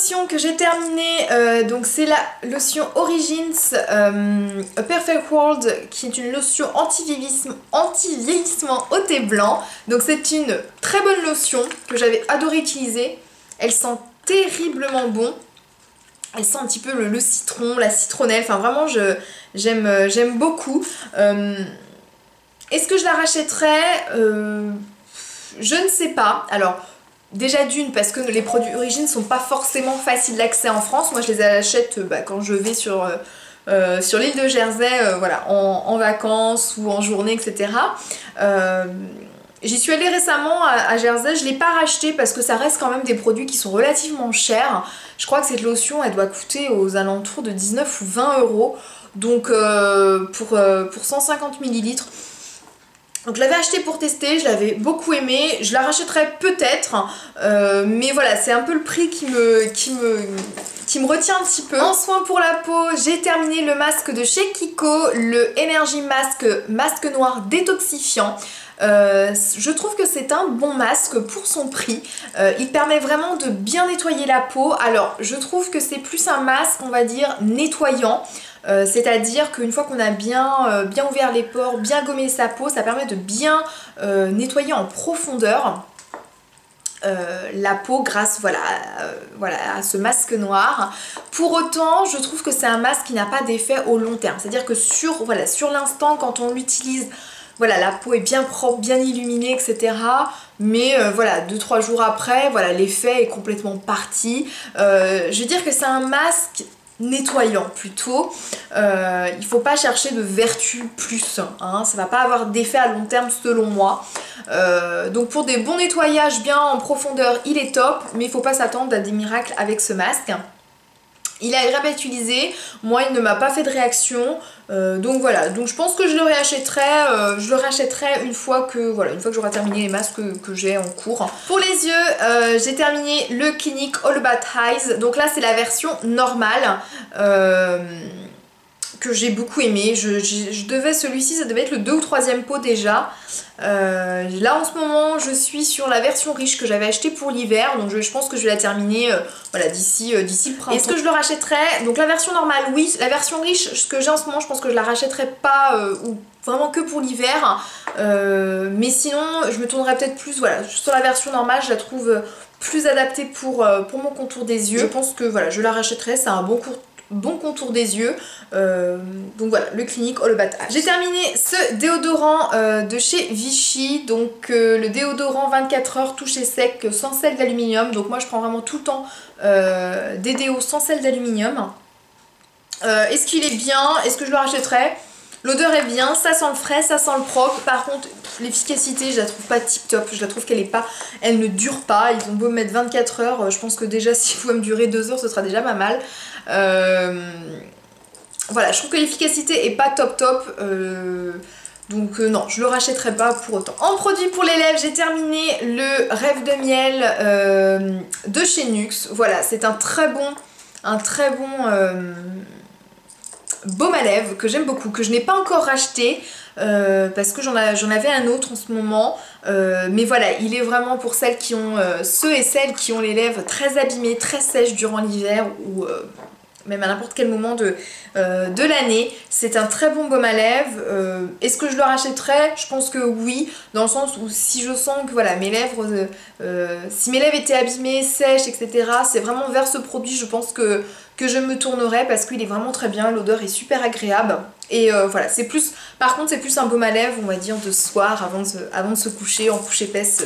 lotion que j'ai terminée, donc c'est la lotion Origins A Perfect World, qui est une lotion anti-vieillissement au thé blanc. Donc c'est une très bonne lotion que j'avais adoré utiliser. Elle sent terriblement bon. Elle sent un petit peu le citron, la citronnelle, enfin vraiment j'aime beaucoup. Est-ce que je la rachèterais? Je ne sais pas. Alors déjà d'une, parce que les produits Origins ne sont pas forcément faciles d'accès en France. Moi je les achète quand je vais sur l'île de Jersey, voilà, en vacances ou en journée, etc. J'y suis allée récemment à Jersey, je ne l'ai pas racheté parce que ça reste quand même des produits qui sont relativement chers. Je crois que cette lotion elle doit coûter aux alentours de 19 ou 20 euros, donc pour 150 ml. Donc je l'avais acheté pour tester, je l'avais beaucoup aimé, je la rachèterais peut-être, mais voilà, c'est un peu le prix qui me retient un petit peu. En soins pour la peau, j'ai terminé le masque de chez Kiko, le Energy Mask, masque noir détoxifiant. Je trouve que c'est un bon masque pour son prix. Il permet vraiment de bien nettoyer la peau. Alors je trouve que c'est plus un masque, on va dire, nettoyant. C'est-à-dire qu'une fois qu'on a bien ouvert les pores, bien gommé sa peau, ça permet de bien nettoyer en profondeur la peau grâce voilà, à ce masque noir. Pour autant, je trouve que c'est un masque qui n'a pas d'effet au long terme. C'est-à-dire que sur l'instant, quand on l'utilise, voilà, la peau est bien propre, bien illuminée, etc. Mais voilà, 2-3 jours après, voilà, l'effet est complètement parti. Je veux dire que c'est un masque nettoyant plutôt. Il faut pas chercher de vertu plus, hein, ça va pas avoir d'effet à long terme selon moi. Donc pour des bons nettoyages bien en profondeur, il est top, mais il faut pas s'attendre à des miracles avec ce masque. Il est agréable à utiliser, moi il ne m'a pas fait de réaction, donc voilà, donc je pense que je le rachèterai une fois que j'aurai terminé les masques que j'ai en cours. Pour les yeux, j'ai terminé le Clinique All About Eyes, donc là c'est la version normale, que j'ai beaucoup aimé. Celui-ci ça devait être le 2 ou 3e pot déjà. Là en ce moment je suis sur la version riche que j'avais acheté pour l'hiver, donc je pense que je vais la terminer voilà, d'ici le printemps. Est-ce que je le rachèterais? Donc la version normale oui, la version riche, ce que j'ai en ce moment, je pense que je la rachèterais pas ou vraiment que pour l'hiver, mais sinon je me tournerais peut-être plus voilà, sur la version normale. Je la trouve plus adaptée pour mon contour des yeux. Je pense que voilà, je la rachèterai, c'est un bon contour des yeux, donc voilà, le Clinique All About Eyes. J'ai terminé ce déodorant de chez Vichy, donc le déodorant 24 heures touché sec sans sel d'aluminium. Donc moi je prends vraiment tout le temps des déos sans sel d'aluminium. Est-ce qu'il est bien? Est-ce que je le rachèterais? L'odeur est bien, ça sent le frais, ça sent le propre. Par contre, l'efficacité, je la trouve pas tip top. Je la trouve elle ne dure pas. Ils ont beau mettre 24 heures. Je pense que déjà, s'il faut me durer 2 heures, ce sera déjà pas mal. Voilà, je trouve que l'efficacité est pas top. Donc non, je le rachèterai pas pour autant. En produit pour les lèvres, j'ai terminé le Rêve de miel de chez NYX. Voilà, c'est un très bon baume à lèvres que j'aime beaucoup, que je n'ai pas encore racheté parce que j'en avais un autre en ce moment, mais voilà, il est vraiment pour celles qui ont ceux et celles qui ont les lèvres très abîmées, très sèches durant l'hiver ou même à n'importe quel moment de l'année. C'est un très bon baume à lèvres. Est-ce que je le rachèterais? Je pense que oui, dans le sens où si je sens que voilà, mes lèvres, si mes lèvres étaient abîmées, sèches, etc., c'est vraiment vers ce produit, je pense que je me tournerais parce qu'il est vraiment très bien, l'odeur est super agréable. Et voilà, c'est plus, par contre c'est plus un baume à lèvres, on va dire, de soir avant de se coucher, en couche épaisse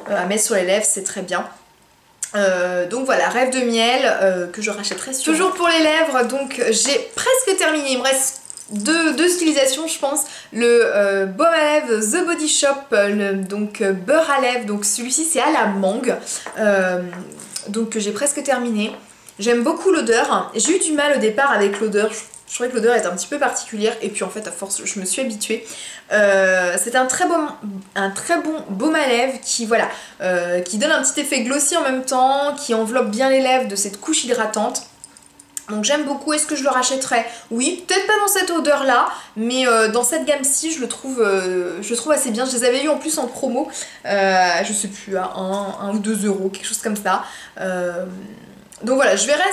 à mettre sur les lèvres, c'est très bien. Donc voilà, Rêve de miel que je rachèterai sûrement. Toujours pour les lèvres, donc j'ai presque terminé, il me reste deux utilisations je pense. Le baume à lèvres The Body Shop, donc beurre à lèvres, donc celui-ci c'est à la mangue, donc j'ai presque terminé. J'aime beaucoup l'odeur, j'ai eu du mal au départ avec l'odeur, je trouvais que l'odeur était un petit peu particulière et puis en fait à force je me suis habituée. C'est un très bon baume à lèvres qui voilà, qui donne un petit effet glossy en même temps, qui enveloppe bien les lèvres de cette couche hydratante. Donc j'aime beaucoup. Est-ce que je le rachèterais? Oui, peut-être pas dans cette odeur là, mais dans cette gamme-ci je le trouve assez bien. Je les avais eu en plus en promo, je sais plus, à 1 ou 2 euros, quelque chose comme ça. Donc voilà, je verrai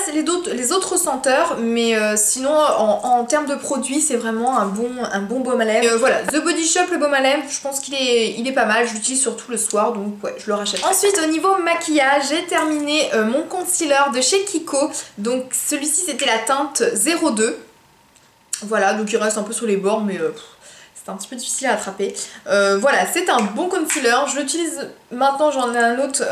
les autres senteurs, mais sinon en termes de produits c'est vraiment un bon baume à lèvres. Voilà, The Body Shop, le baume à lèvres, je pense qu'il est pas mal, je l'utilise surtout le soir, donc ouais, je le rachète. Ensuite au niveau maquillage, j'ai terminé mon concealer de chez Kiko, donc celui-ci c'était la teinte 02. Voilà, donc il reste un peu sur les bords, mais c'est un petit peu difficile à attraper. Voilà, c'est un bon concealer, je l'utilise maintenant, j'en ai un autre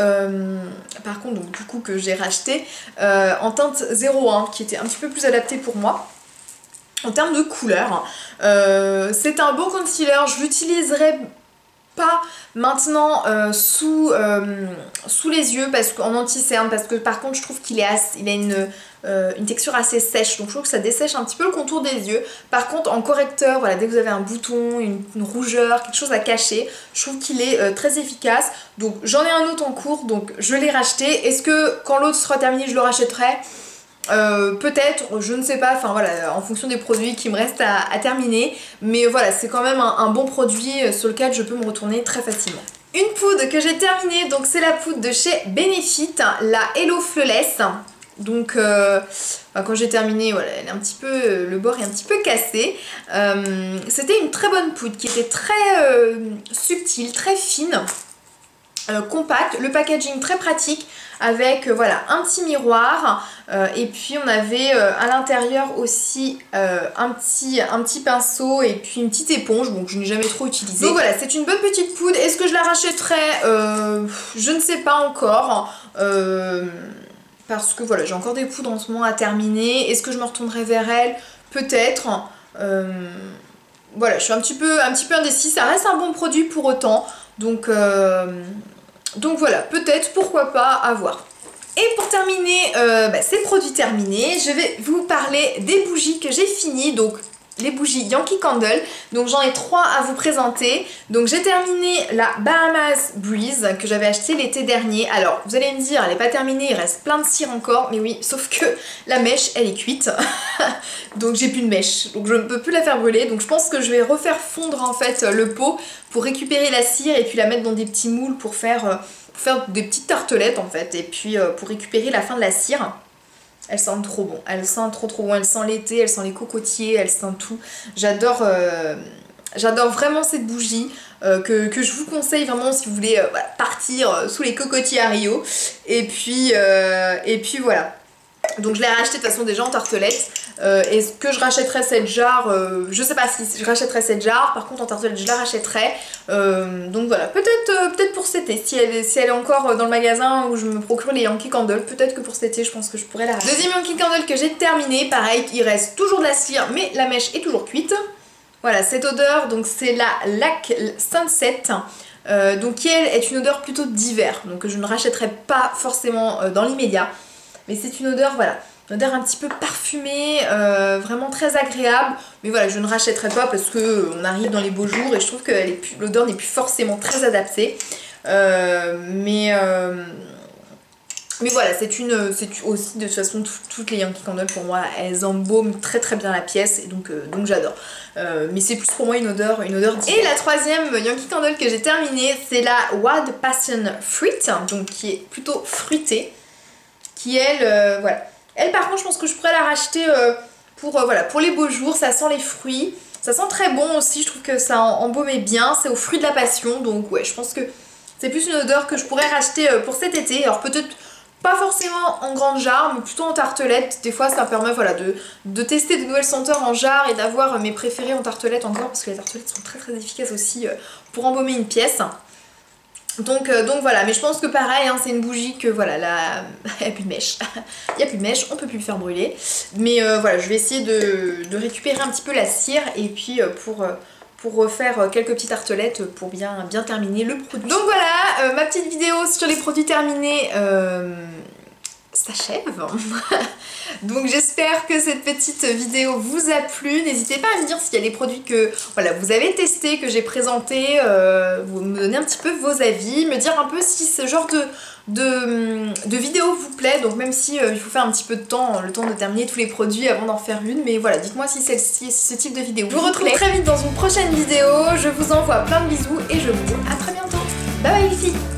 par contre, donc du coup que j'ai racheté en teinte 01 qui était un petit peu plus adapté pour moi. En termes de couleur, c'est un bon concealer, je l'utiliserai pas maintenant sous les yeux parce qu'en anti-cerne, parce que par contre je trouve qu'il a une texture assez sèche, donc je trouve que ça dessèche un petit peu le contour des yeux. Par contre en correcteur, voilà, dès que vous avez un bouton, une rougeur, quelque chose à cacher, je trouve qu'il est très efficace. Donc j'en ai un autre en cours, donc je l'ai racheté. Est-ce que quand l'autre sera terminé je le rachèterai? Peut-être, je ne sais pas, enfin voilà, en fonction des produits qui me restent à terminer, mais voilà, c'est quand même un bon produit sur lequel je peux me retourner très facilement. Une poudre que j'ai terminée, donc c'est la poudre de chez Benefit, la Hello Flawless. Donc quand j'ai terminé, voilà, elle est un petit peu, le bord est un petit peu cassé. C'était une très bonne poudre qui était très subtile, très fine. Compacte, le packaging très pratique avec voilà un petit miroir et puis on avait à l'intérieur aussi un petit pinceau et puis une petite éponge, donc je n'ai jamais trop utilisé. Donc voilà, c'est une bonne petite poudre. Est-ce que je la rachèterai? Je ne sais pas encore parce que voilà, j'ai encore des poudres en ce moment à terminer. Est-ce que je me retournerai vers elle? Peut-être. Voilà, je suis un petit peu indécise, ça reste un bon produit pour autant, donc voilà, peut-être, pourquoi pas, à voir. Et pour terminer ces produits terminés, je vais vous parler des bougies que j'ai finies, donc les bougies Yankee Candle. Donc j'en ai 3 à vous présenter. Donc j'ai terminé la Bahamas Breeze que j'avais acheté l'été dernier. Alors vous allez me dire, elle n'est pas terminée, il reste plein de cire encore, mais oui, sauf que la mèche elle est cuite. Donc j'ai plus de mèche, donc je ne peux plus la faire brûler. Donc je pense que je vais refaire fondre en fait le pot pour récupérer la cire et puis la mettre dans des petits moules pour faire des petites tartelettes en fait, et puis pour récupérer la fin de la cire. Elle sent trop bon, elle sent trop bon, elle sent l'été, elle sent les cocotiers, elle sent tout. J'adore vraiment cette bougie que je vous conseille vraiment si vous voulez voilà, partir sous les cocotiers à Rio. Et puis voilà. Donc je l'ai racheté de toute façon déjà en tartelette. Est-ce que je rachèterai cette jarre? Je sais pas si je rachèterai cette jarre, par contre en tartelette je la rachèterai. Donc voilà, peut-être pour cet été, si elle est encore dans le magasin où je me procure les Yankee Candle, peut-être que pour cet été je pense que je pourrais la racheter. Deuxième Yankee Candle que j'ai terminé, pareil, il reste toujours de la cire mais la mèche est toujours cuite. Voilà, cette odeur, donc c'est la Lac Sunset. Donc qui elle est une odeur plutôt d'hiver, donc je ne rachèterai pas forcément dans l'immédiat. Mais c'est une odeur, voilà, une odeur un petit peu parfumée, vraiment très agréable. Mais voilà, je ne rachèterai pas parce qu'on arrive dans les beaux jours et je trouve que l'odeur n'est plus forcément très adaptée. Mais voilà, c'est aussi de toute façon toutes les Yankee Candle pour moi, elles embaument très bien la pièce et donc j'adore. Mais c'est plus pour moi une odeur d'hiver. Et la troisième Yankee Candle que j'ai terminée, c'est la Wild Passion Fruit, donc qui est plutôt fruitée. Qui elle, voilà. Elle par contre je pense que je pourrais la racheter voilà, pour les beaux jours, ça sent les fruits, ça sent très bon aussi, je trouve que ça embaumait bien, c'est aux fruits de la passion, donc ouais je pense que c'est plus une odeur que je pourrais racheter pour cet été. Alors peut-être pas forcément en grande jarre, mais plutôt en tartelette, des fois ça permet voilà, de tester de nouvelles senteurs en jarre et d'avoir mes préférés en tartelette encore, parce que les tartelettes sont très efficaces aussi pour embaumer une pièce. Donc voilà, mais je pense que pareil, hein, c'est une bougie que voilà, il n'y a plus de mèche. Il n'y a plus de mèche, on peut plus le faire brûler. Mais voilà, je vais essayer de récupérer un petit peu la cire et puis pour refaire quelques petites tartelettes pour bien terminer le produit. Donc voilà, ma petite vidéo sur les produits terminés s'achève. Donc j'espère que cette petite vidéo vous a plu. N'hésitez pas à me dire s'il y a des produits que voilà, vous avez testés, que j'ai présentés, vous me donnez un petit peu vos avis, me dire un peu si ce genre de vidéo vous plaît. Donc même si il faut faire un petit peu de temps, le temps de terminer tous les produits avant d'en faire une, mais voilà, dites-moi si ce type de vidéo vous retrouve très vite dans une prochaine vidéo. Je vous envoie plein de bisous et je vous dis à très bientôt. Bye bye les filles.